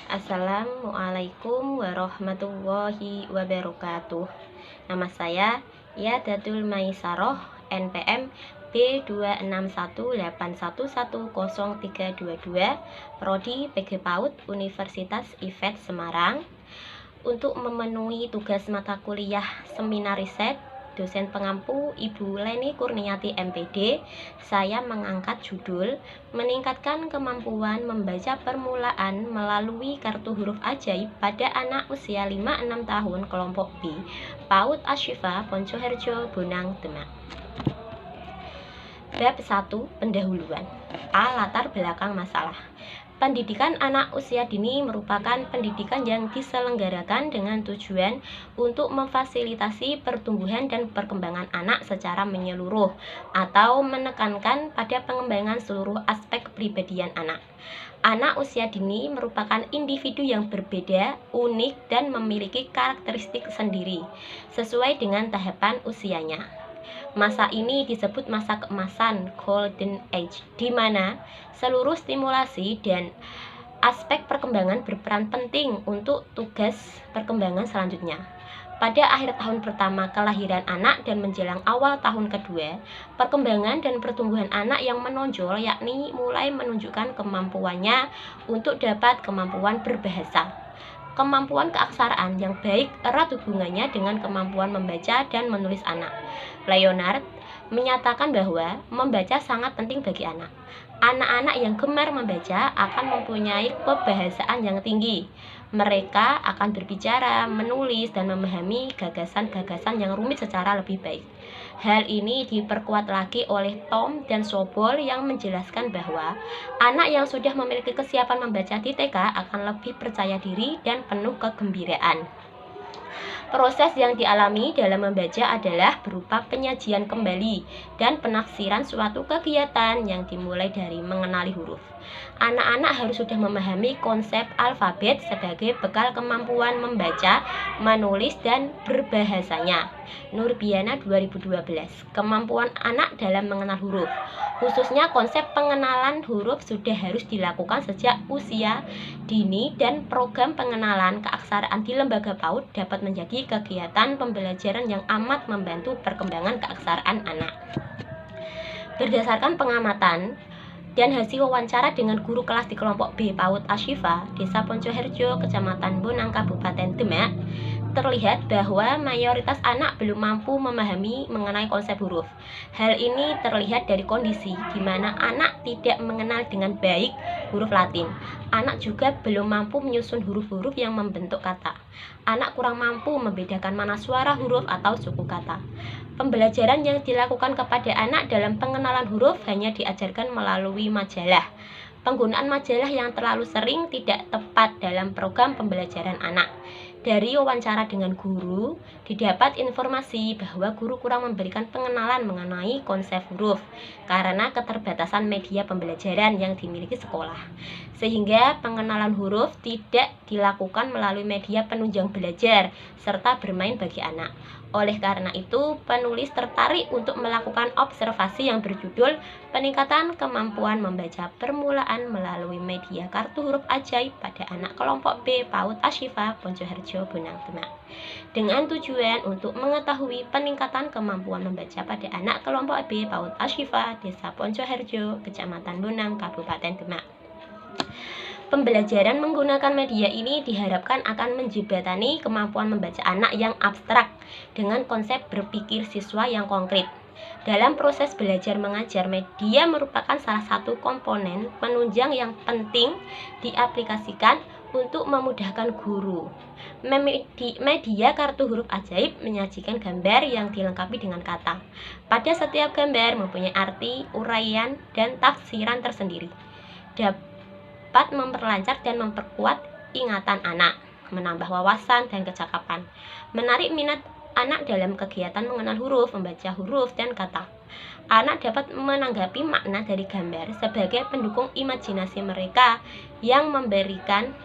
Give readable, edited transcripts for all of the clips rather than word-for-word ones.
Assalamualaikum warahmatullahi wabarakatuh. Nama saya Yadatul Maisaroh, NPM B2618111032, Prodi PG PAUD Universitas IFET Semarang. Untuk memenuhi tugas mata kuliah seminar riset, dosen pengampu Ibu Leni Kurniati MPD, saya mengangkat judul meningkatkan kemampuan membaca permulaan melalui kartu huruf ajaib pada anak usia 5-6 tahun kelompok B, PAUD Ashifa, Poncoharjo, Bonang, Demak. Bab 1. Pendahuluan. A. Latar belakang masalah. Pendidikan anak usia dini merupakan pendidikan yang diselenggarakan dengan tujuan untuk memfasilitasi pertumbuhan dan perkembangan anak secara menyeluruh atau menekankan pada pengembangan seluruh aspek kepribadian anak. Anak usia dini merupakan individu yang berbeda, unik, dan memiliki karakteristik sendiri sesuai dengan tahapan usianya. Masa ini disebut masa keemasan, golden age, di mana seluruh stimulasi dan aspek perkembangan berperan penting untuk tugas perkembangan selanjutnya. Pada akhir tahun pertama kelahiran anak dan menjelang awal tahun kedua, perkembangan dan pertumbuhan anak yang menonjol yakni mulai menunjukkan kemampuannya untuk dapat kemampuan berbahasa. Kemampuan keaksaraan yang baik erat hubungannya dengan kemampuan membaca dan menulis anak. Leonard menyatakan bahwa membaca sangat penting bagi anak. Anak-anak yang gemar membaca akan mempunyai kebahasaan yang tinggi. Mereka akan berbicara, menulis, dan memahami gagasan-gagasan yang rumit secara lebih baik. Hal ini diperkuat lagi oleh Tom dan Sobol yang menjelaskan bahwa anak yang sudah memiliki kesiapan membaca di TK akan lebih percaya diri dan penuh kegembiraan. Proses yang dialami dalam membaca adalah berupa penyajian kembali dan penafsiran suatu kegiatan yang dimulai dari mengenali huruf. Anak-anak harus sudah memahami konsep alfabet sebagai bekal kemampuan membaca, menulis, dan berbahasanya. Nurbiana 2012. Kemampuan anak dalam mengenal huruf. Khususnya konsep pengenalan huruf sudah harus dilakukan sejak usia dini dan program pengenalan keaksaraan di lembaga PAUD dapat menjadi kegiatan pembelajaran yang amat membantu perkembangan keaksaraan anak. Berdasarkan pengamatan dan hasil wawancara dengan guru kelas di kelompok B PAUD Ashifa, Desa Poncoharjo, Kecamatan Bonang, Kabupaten Demak, terlihat bahwa mayoritas anak belum mampu memahami mengenai konsep huruf. Hal ini terlihat dari kondisi di mana anak tidak mengenal dengan baik huruf Latin. Anak juga belum mampu menyusun huruf-huruf yang membentuk kata. Anak kurang mampu membedakan mana suara huruf atau suku kata. Pembelajaran yang dilakukan kepada anak dalam pengenalan huruf hanya diajarkan melalui majalah. Penggunaan majalah yang terlalu sering tidak tepat dalam program pembelajaran anak. Dari wawancara dengan guru, didapat informasi bahwa guru kurang memberikan pengenalan mengenai konsep huruf karena keterbatasan media pembelajaran yang dimiliki sekolah. Sehingga pengenalan huruf tidak dilakukan melalui media penunjang belajar serta bermain bagi anak. Oleh karena itu, penulis tertarik untuk melakukan observasi yang berjudul peningkatan kemampuan membaca permulaan melalui media kartu huruf ajaib pada anak kelompok B PAUD Ashifa, Poncoharjo, Bonang, Demak. Dengan tujuan untuk mengetahui peningkatan kemampuan membaca pada anak kelompok B PAUD Ashifa, Desa Poncoharjo, Kecamatan Bonang, Kabupaten Demak. Pembelajaran menggunakan media ini diharapkan akan menjembatani kemampuan membaca anak yang abstrak dengan konsep berpikir siswa yang konkret. Dalam proses belajar mengajar, media merupakan salah satu komponen penunjang yang penting diaplikasikan untuk memudahkan guru. Media kartu huruf ajaib menyajikan gambar yang dilengkapi dengan kata. Pada setiap gambar mempunyai arti, uraian, dan tafsiran tersendiri. Dapat memperlancar dan memperkuat ingatan anak, menambah wawasan dan kecakapan, menarik minat anak dalam kegiatan mengenal huruf, membaca huruf, dan kata. Anak dapat menanggapi makna dari gambar sebagai pendukung imajinasi mereka yang memberikan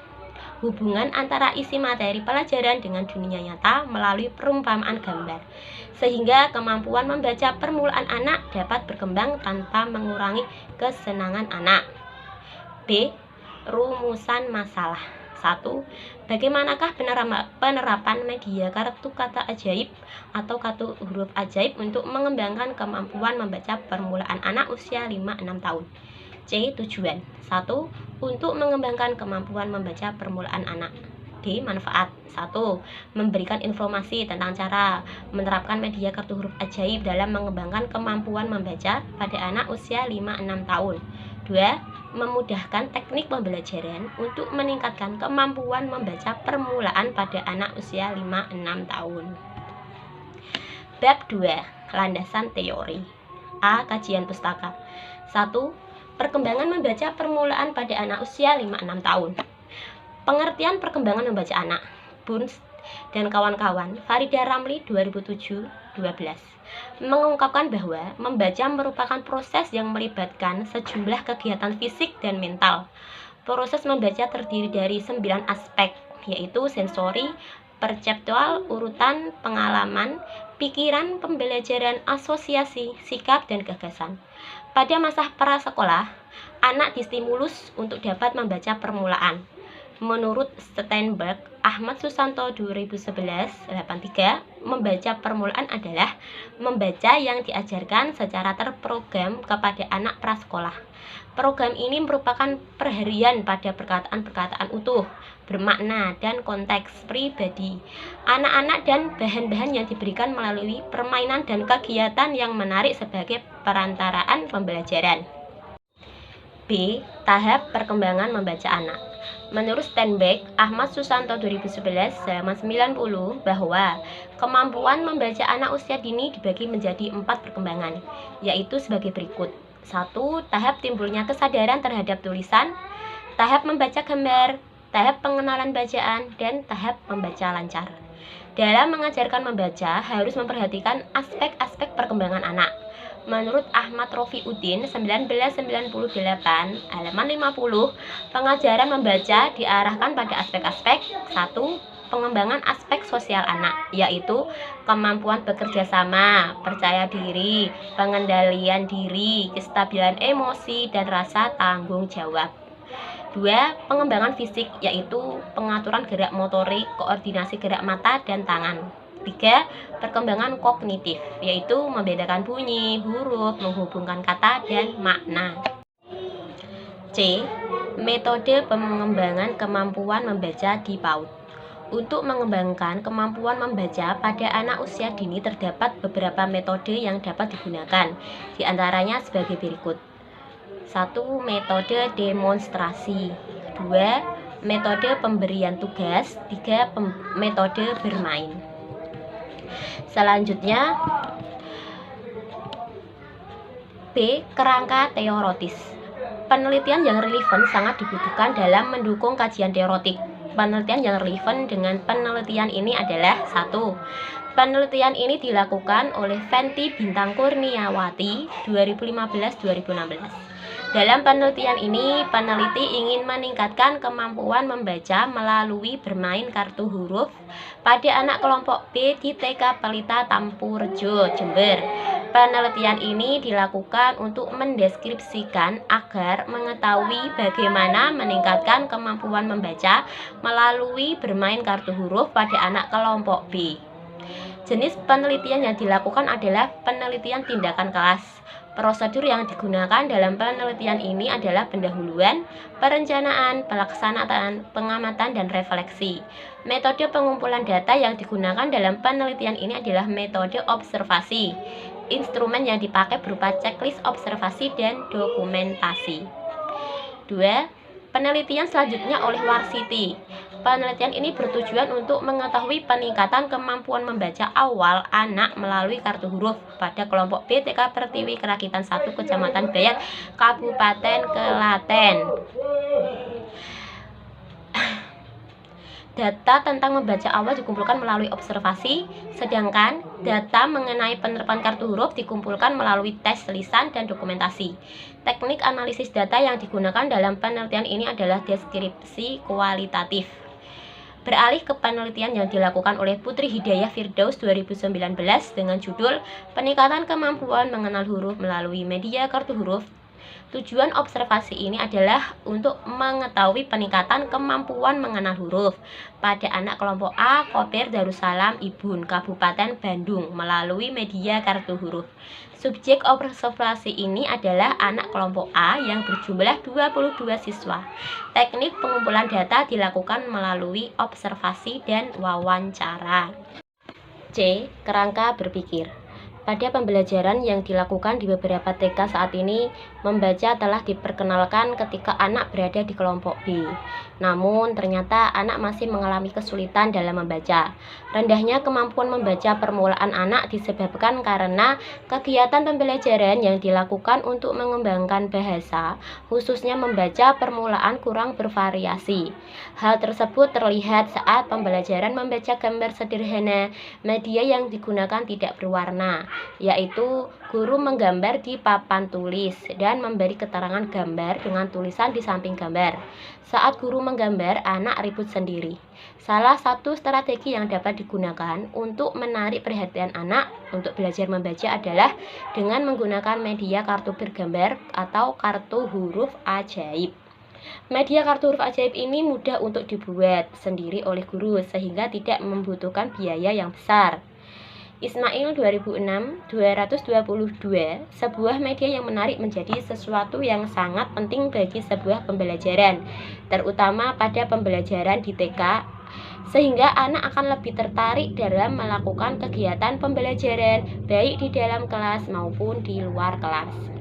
hubungan antara isi materi pelajaran dengan dunia nyata melalui perumpamaan gambar, sehingga kemampuan membaca permulaan anak dapat berkembang tanpa mengurangi kesenangan anak. B. Rumusan masalah. 1. Bagaimanakah penerapan media kartu kata ajaib atau kartu huruf ajaib untuk mengembangkan kemampuan membaca permulaan anak usia 5-6 tahun? C. Tujuan 1. Untuk mengembangkan kemampuan membaca permulaan anak. D. Manfaat 1. Memberikan informasi tentang cara menerapkan media kartu huruf ajaib dalam mengembangkan kemampuan membaca pada anak usia 5-6 tahun. 2. Memudahkan teknik pembelajaran untuk meningkatkan kemampuan membaca permulaan pada anak usia 5-6 tahun. Bab 2. Landasan teori. A. Kajian pustaka. 1. Perkembangan membaca permulaan pada anak usia 5-6 tahun. Pengertian perkembangan membaca anak. Burns dan kawan-kawan, Farida Ramli 2007-12, mengungkapkan bahwa membaca merupakan proses yang melibatkan sejumlah kegiatan fisik dan mental. Proses membaca terdiri dari 9 aspek, yaitu sensori, perceptual, urutan, pengalaman, pikiran, pembelajaran, asosiasi, sikap, dan gagasan. Pada masa prasekolah, anak distimulus untuk dapat membaca permulaan. Menurut Steinberg, Ahmad Susanto 2011-83, membaca permulaan adalah membaca yang diajarkan secara terprogram kepada anak prasekolah. Program ini merupakan perharian pada perkataan-perkataan utuh, bermakna, dan konteks pribadi anak-anak dan bahan-bahan yang diberikan melalui permainan dan kegiatan yang menarik sebagai perantaraan pembelajaran. B. Tahap perkembangan membaca anak. Menurut Steinberg, Ahmad Susanto 2011-90, bahwa kemampuan membaca anak usia dini dibagi menjadi 4 perkembangan, yaitu sebagai berikut. 1. Tahap timbulnya kesadaran terhadap tulisan, tahap membaca gambar, tahap pengenalan bacaan, dan tahap membaca lancar. Dalam mengajarkan membaca, harus memperhatikan aspek-aspek perkembangan anak. Menurut Ahmad Rofiuddin 1998 halaman 50, pengajaran membaca diarahkan pada aspek-aspek 1. Pengembangan aspek sosial anak, yaitu kemampuan bekerja sama, percaya diri, pengendalian diri, kestabilan emosi, dan rasa tanggung jawab. 2. Pengembangan fisik, yaitu pengaturan gerak motorik, koordinasi gerak mata dan tangan. 3. Perkembangan kognitif, yaitu membedakan bunyi, huruf, menghubungkan kata, dan makna. C. Metode pengembangan kemampuan membaca di PAUD. Untuk mengembangkan kemampuan membaca pada anak usia dini terdapat beberapa metode yang dapat digunakan, di antaranya sebagai berikut. 1. Metode demonstrasi. 2. Metode pemberian tugas. 3. Metode bermain. Selanjutnya, B. Kerangka teoritis. Penelitian yang relevan sangat dibutuhkan dalam mendukung kajian teoretik. Penelitian yang relevan dengan penelitian ini adalah 1. Penelitian ini dilakukan oleh Fenty Bintang Kurniawati 2015-2016. Dalam penelitian ini, peneliti ingin meningkatkan kemampuan membaca melalui bermain kartu huruf pada anak kelompok B di TK Pelita Tampurejo, Jember. Penelitian ini dilakukan untuk mendeskripsikan agar mengetahui bagaimana meningkatkan kemampuan membaca melalui bermain kartu huruf pada anak kelompok B. Jenis penelitian yang dilakukan adalah penelitian tindakan kelas. Prosedur yang digunakan dalam penelitian ini adalah pendahuluan, perencanaan, pelaksanaan, pengamatan, dan refleksi. Metode pengumpulan data yang digunakan dalam penelitian ini adalah metode observasi. Instrumen yang dipakai berupa checklist observasi dan dokumentasi. 2. Penelitian selanjutnya oleh Warsiti. Penelitian ini bertujuan untuk mengetahui peningkatan kemampuan membaca awal anak melalui kartu huruf pada kelompok B TK Pertiwi Kerakitan 1 Kecamatan Bayat, Kabupaten Klaten. Data tentang membaca awal dikumpulkan melalui observasi, sedangkan data mengenai penerapan kartu huruf dikumpulkan melalui tes lisan dan dokumentasi. Teknik analisis data yang digunakan dalam penelitian ini adalah deskripsi kualitatif. Beralih ke penelitian yang dilakukan oleh Putri Hidayah Firdaus 2019 dengan judul Peningkatan Kemampuan Mengenal Huruf Melalui Media Kartu Huruf. Tujuan observasi ini adalah untuk mengetahui peningkatan kemampuan mengenal huruf pada anak kelompok A, Koper Darussalam Ibun, Kabupaten Bandung melalui media kartu huruf. Subjek observasi ini adalah anak kelompok A yang berjumlah 22 siswa. Teknik pengumpulan data dilakukan melalui observasi dan wawancara. C. Kerangka berpikir. Pada pembelajaran yang dilakukan di beberapa TK saat ini, membaca telah diperkenalkan ketika anak berada di kelompok B. Namun, ternyata anak masih mengalami kesulitan dalam membaca. Rendahnya kemampuan membaca permulaan anak disebabkan karena kegiatan pembelajaran yang dilakukan untuk mengembangkan bahasa, khususnya membaca permulaan kurang bervariasi. Hal tersebut terlihat saat pembelajaran membaca gambar sederhana, media yang digunakan tidak berwarna, yaitu guru menggambar di papan tulis dan memberi keterangan gambar dengan tulisan di samping gambar. Saat guru menggambar, anak ribut sendiri. Salah satu strategi yang dapat digunakan untuk menarik perhatian anak untuk belajar membaca adalah dengan menggunakan media kartu bergambar atau kartu huruf ajaib. Media kartu huruf ajaib ini mudah untuk dibuat sendiri oleh guru sehingga tidak membutuhkan biaya yang besar. Ismail 2006-222, sebuah media yang menarik menjadi sesuatu yang sangat penting bagi sebuah pembelajaran, terutama pada pembelajaran di TK, sehingga anak akan lebih tertarik dalam melakukan kegiatan pembelajaran, baik di dalam kelas maupun di luar kelas.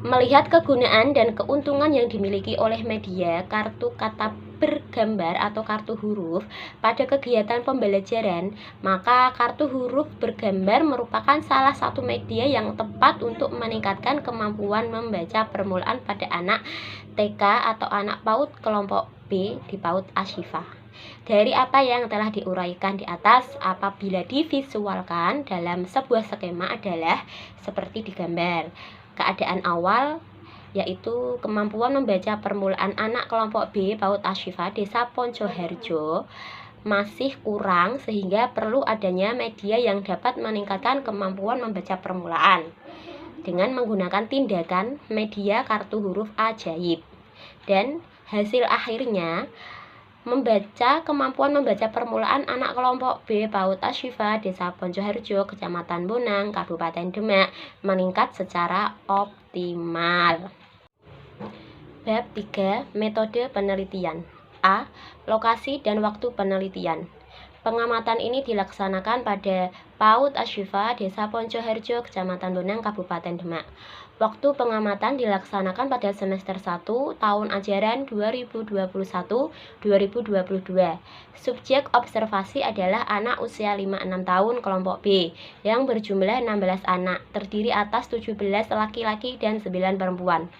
Melihat kegunaan dan keuntungan yang dimiliki oleh media kartu kata bergambar atau kartu huruf pada kegiatan pembelajaran, maka kartu huruf bergambar merupakan salah satu media yang tepat untuk meningkatkan kemampuan membaca permulaan pada anak TK atau anak PAUD kelompok B di PAUD Ashifa. Dari apa yang telah diuraikan di atas, apabila divisualkan dalam sebuah skema adalah seperti digambar. Keadaan awal yaitu kemampuan membaca permulaan anak kelompok B PAUD Ashifa Desa Poncoharjo masih kurang sehingga perlu adanya media yang dapat meningkatkan kemampuan membaca permulaan dengan menggunakan tindakan media kartu huruf ajaib. Dan hasil akhirnya kemampuan membaca permulaan anak kelompok B PAUD Ashifa Desa Poncoharjo, Kecamatan Bonang, Kabupaten Demak meningkat secara optimal. Bab 3. Metode penelitian. A. Lokasi dan waktu penelitian. Pengamatan ini dilaksanakan pada PAUD Ashifa Desa Poncoharjo, Kecamatan Bonang, Kabupaten Demak. Waktu pengamatan dilaksanakan pada semester 1 tahun ajaran 2021-2022. Subjek observasi adalah anak usia 5-6 tahun kelompok B yang berjumlah 16 anak, terdiri atas 17 laki-laki dan 9 perempuan.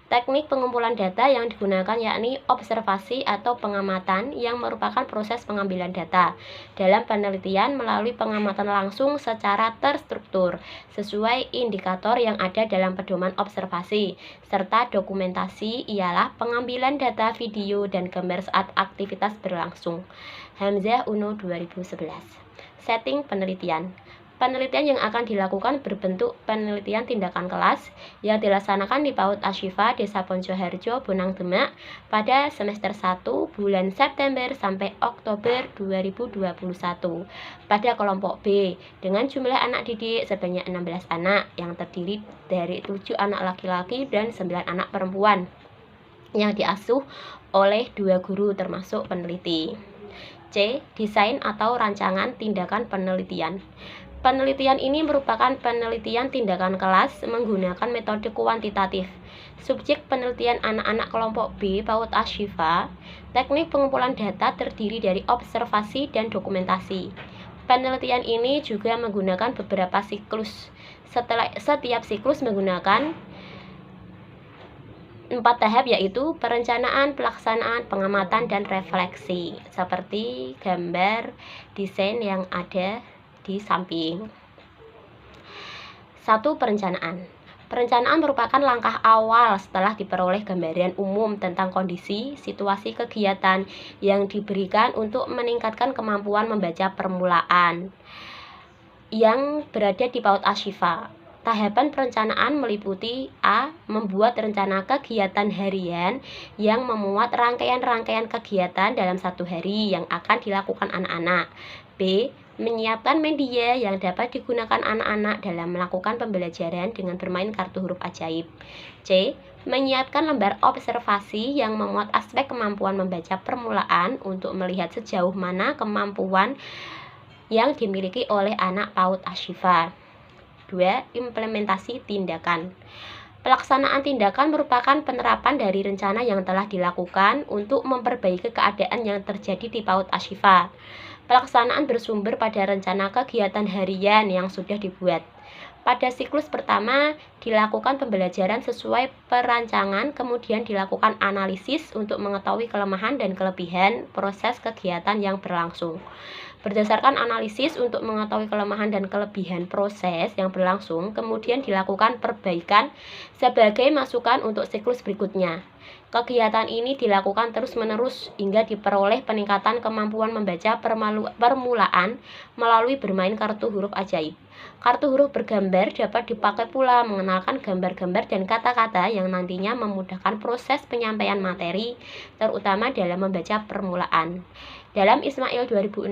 Teknik pengumpulan data yang digunakan yakni observasi atau pengamatan yang merupakan proses pengambilan data dalam penelitian melalui pengamatan langsung secara terstruktur sesuai indikator yang ada dalam pedoman observasi, serta dokumentasi ialah pengambilan data video dan gambar saat aktivitas berlangsung. Hamzah Uno 2011. Setting penelitian. Penelitian yang akan dilakukan berbentuk penelitian tindakan kelas yang dilaksanakan di PAUD Ashifa Desa Poncoharjo, Bonang, Demak pada semester 1 bulan September sampai Oktober 2021 pada kelompok B dengan jumlah anak didik sebanyak 16 anak yang terdiri dari 7 anak laki-laki dan 9 anak perempuan yang diasuh oleh 2 guru termasuk peneliti. C. Desain atau rancangan tindakan penelitian. Penelitian ini merupakan penelitian tindakan kelas menggunakan metode kuantitatif. Subjek penelitian anak-anak kelompok B PAUD Ashifa. Teknik pengumpulan data terdiri dari observasi dan dokumentasi. Penelitian ini juga menggunakan beberapa siklus. Setiap siklus menggunakan 4 tahap yaitu perencanaan, pelaksanaan, pengamatan, dan refleksi seperti gambar desain yang ada di samping. 1. Perencanaan. Perencanaan merupakan langkah awal setelah diperoleh gambaran umum tentang kondisi, situasi kegiatan yang diberikan untuk meningkatkan kemampuan membaca permulaan yang berada di PAUD Ashifa. Tahapan perencanaan meliputi A. Membuat rencana kegiatan harian yang memuat rangkaian-rangkaian kegiatan dalam satu hari yang akan dilakukan anak-anak. B. Menyiapkan media yang dapat digunakan anak-anak dalam melakukan pembelajaran dengan bermain kartu huruf ajaib. C. Menyiapkan lembar observasi yang memuat aspek kemampuan membaca permulaan untuk melihat sejauh mana kemampuan yang dimiliki oleh anak PAUD Ashifa. 2. Implementasi tindakan. Pelaksanaan tindakan merupakan penerapan dari rencana yang telah dilakukan untuk memperbaiki keadaan yang terjadi di PAUD Ashifa. Pelaksanaan bersumber pada rencana kegiatan harian yang sudah dibuat. Pada siklus pertama, dilakukan pembelajaran sesuai perancangan, kemudian dilakukan analisis untuk mengetahui kelemahan dan kelebihan proses kegiatan yang berlangsung. Berdasarkan analisis untuk mengetahui kelemahan dan kelebihan proses yang berlangsung, kemudian dilakukan perbaikan sebagai masukan untuk siklus berikutnya. Kegiatan ini dilakukan terus-menerus hingga diperoleh peningkatan kemampuan membaca permulaan melalui bermain kartu huruf ajaib. Kartu huruf bergambar dapat dipakai pula mengenalkan gambar-gambar dan kata-kata yang nantinya memudahkan proses penyampaian materi, terutama dalam membaca permulaan. Dalam Ismail 2006,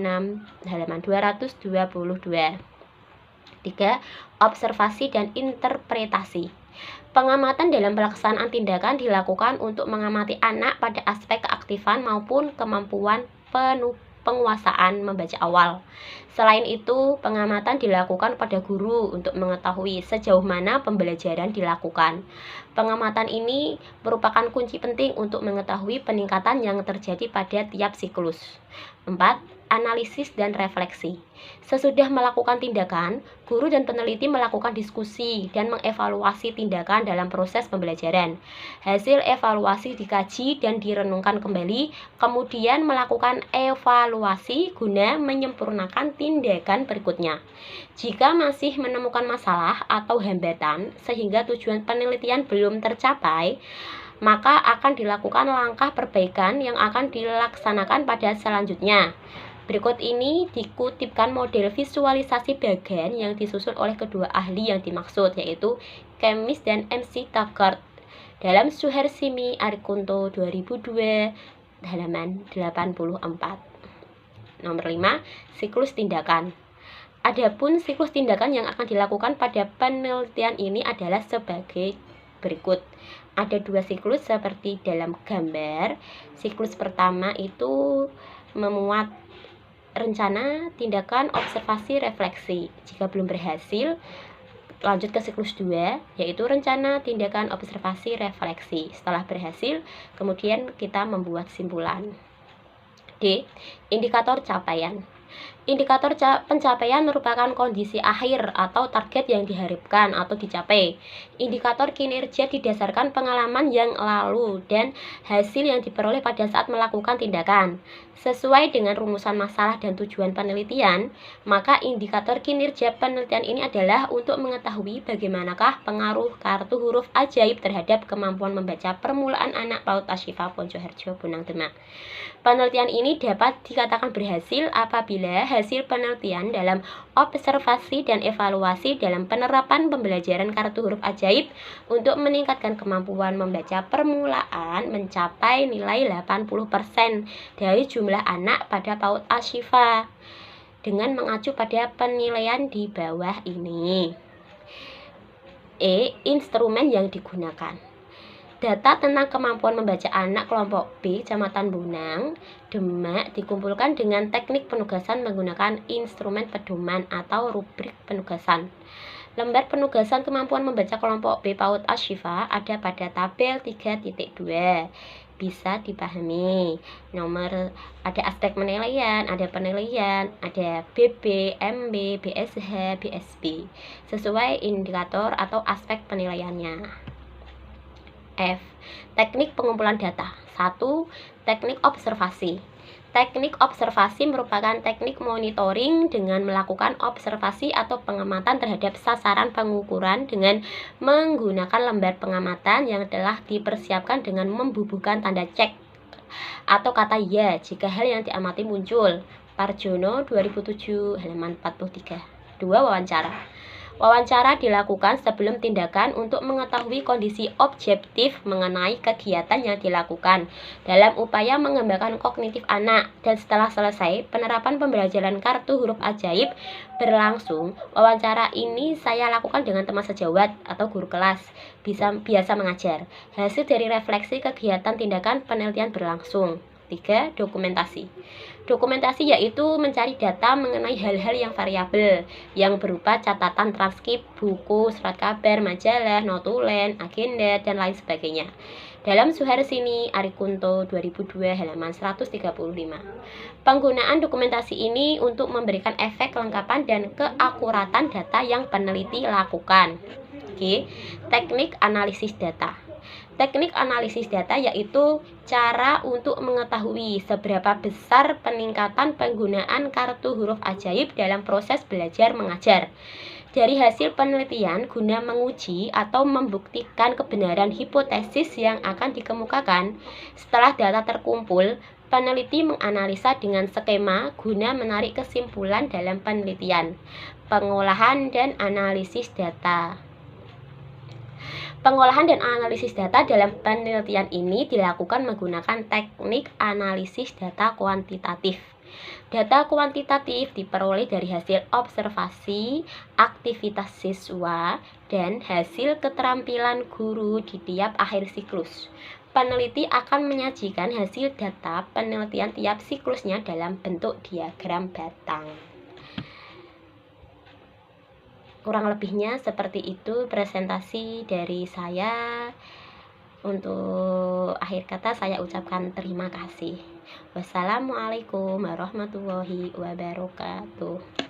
halaman 222. 3. Observasi dan interpretasi. Pengamatan dalam pelaksanaan tindakan dilakukan untuk mengamati anak pada aspek keaktifan maupun kemampuan penguasaan membaca awal. Selain itu, pengamatan dilakukan pada guru untuk mengetahui sejauh mana pembelajaran dilakukan. Pengamatan ini merupakan kunci penting untuk mengetahui peningkatan yang terjadi pada tiap siklus. 4. Analisis dan refleksi. Sesudah melakukan tindakan, guru dan peneliti melakukan diskusi dan mengevaluasi tindakan dalam proses pembelajaran. Hasil evaluasi dikaji dan direnungkan kembali, kemudian melakukan evaluasi guna menyempurnakan tindakan berikutnya. Jika masih menemukan masalah atau hambatan sehingga tujuan penelitian belum tercapai, maka akan dilakukan langkah perbaikan yang akan dilaksanakan pada selanjutnya. Berikut ini dikutipkan model visualisasi bagan yang disusun oleh kedua ahli yang dimaksud, yaitu Kemis dan MC Taggart dalam Suharsimi Arikunto 2002 halaman 84. Nomor 5. Siklus tindakan. Adapun siklus tindakan yang akan dilakukan pada penelitian ini adalah sebagai berikut. Ada dua siklus seperti dalam gambar. Siklus pertama itu memuat rencana, tindakan, observasi, refleksi. Jika belum berhasil, lanjut ke siklus 2, yaitu rencana, tindakan, observasi, refleksi. Setelah berhasil, kemudian kita membuat simpulan. D. Indikator capaian. Indikator pencapaian merupakan kondisi akhir atau target yang diharapkan atau dicapai. Indikator kinerja didasarkan pengalaman yang lalu dan hasil yang diperoleh pada saat melakukan tindakan. Sesuai dengan rumusan masalah dan tujuan penelitian, maka indikator kinerja penelitian ini adalah untuk mengetahui bagaimanakah pengaruh kartu huruf ajaib terhadap kemampuan membaca permulaan anak PAUD Ashifa Poncoharjo Bonang Demak. Penelitian ini dapat dikatakan berhasil apabila hasil penelitian dalam observasi dan evaluasi dalam penerapan pembelajaran kartu huruf ajaib untuk meningkatkan kemampuan membaca permulaan mencapai nilai 80% dari jumlah anak pada PAUD Ashifa dengan mengacu pada penilaian di bawah ini. E. Instrumen yang digunakan. Data tentang kemampuan membaca anak kelompok B, Kecamatan Bonang, Demak dikumpulkan dengan teknik penugasan menggunakan instrumen pedoman atau rubrik penugasan. Lembar penugasan kemampuan membaca kelompok B PAUD Ashifa ada pada tabel 3.2. Bisa dipahami. Nomor ada aspek penilaian, ada penilaian, ada BB, MB, BSH, BSB sesuai indikator atau aspek penilaiannya. F. Teknik pengumpulan data. 1. Teknik observasi. Teknik observasi merupakan teknik monitoring dengan melakukan observasi atau pengamatan terhadap sasaran pengukuran dengan menggunakan lembar pengamatan yang telah dipersiapkan dengan membubuhkan tanda cek atau kata ya jika hal yang diamati muncul. Parjono 2007 halaman 43. 2. Wawancara. Wawancara dilakukan sebelum tindakan untuk mengetahui kondisi objektif mengenai kegiatan yang dilakukan dalam upaya mengembangkan kognitif anak. Dan setelah selesai, penerapan pembelajaran kartu huruf ajaib berlangsung. Wawancara ini saya lakukan dengan teman sejawat atau guru kelas biasa mengajar. Hasil dari refleksi kegiatan tindakan penelitian berlangsung. 3. Dokumentasi. Dokumentasi yaitu mencari data mengenai hal-hal yang variabel yang berupa catatan transkrip, buku, surat kabar, majalah, notulen, agenda, dan lain sebagainya. Dalam Suharsini Arikunto 2002 halaman 135. Penggunaan dokumentasi ini untuk memberikan efek kelengkapan dan keakuratan data yang peneliti lakukan. Oke, teknik analisis data. Teknik analisis data yaitu cara untuk mengetahui seberapa besar peningkatan penggunaan kartu huruf ajaib dalam proses belajar mengajar. Dari hasil penelitian guna menguji atau membuktikan kebenaran hipotesis yang akan dikemukakan. Setelah data terkumpul, peneliti menganalisa dengan skema guna menarik kesimpulan dalam penelitian. Pengolahan dan analisis data. Pengolahan dan analisis data dalam penelitian ini dilakukan menggunakan teknik analisis data kuantitatif. Data kuantitatif diperoleh dari hasil observasi, aktivitas siswa, dan hasil keterampilan guru di tiap akhir siklus. Peneliti akan menyajikan hasil data penelitian tiap siklusnya dalam bentuk diagram batang. Kurang lebihnya seperti itu presentasi dari saya. Untuk akhir kata saya ucapkan terima kasih. Wassalamualaikum warahmatullahi wabarakatuh.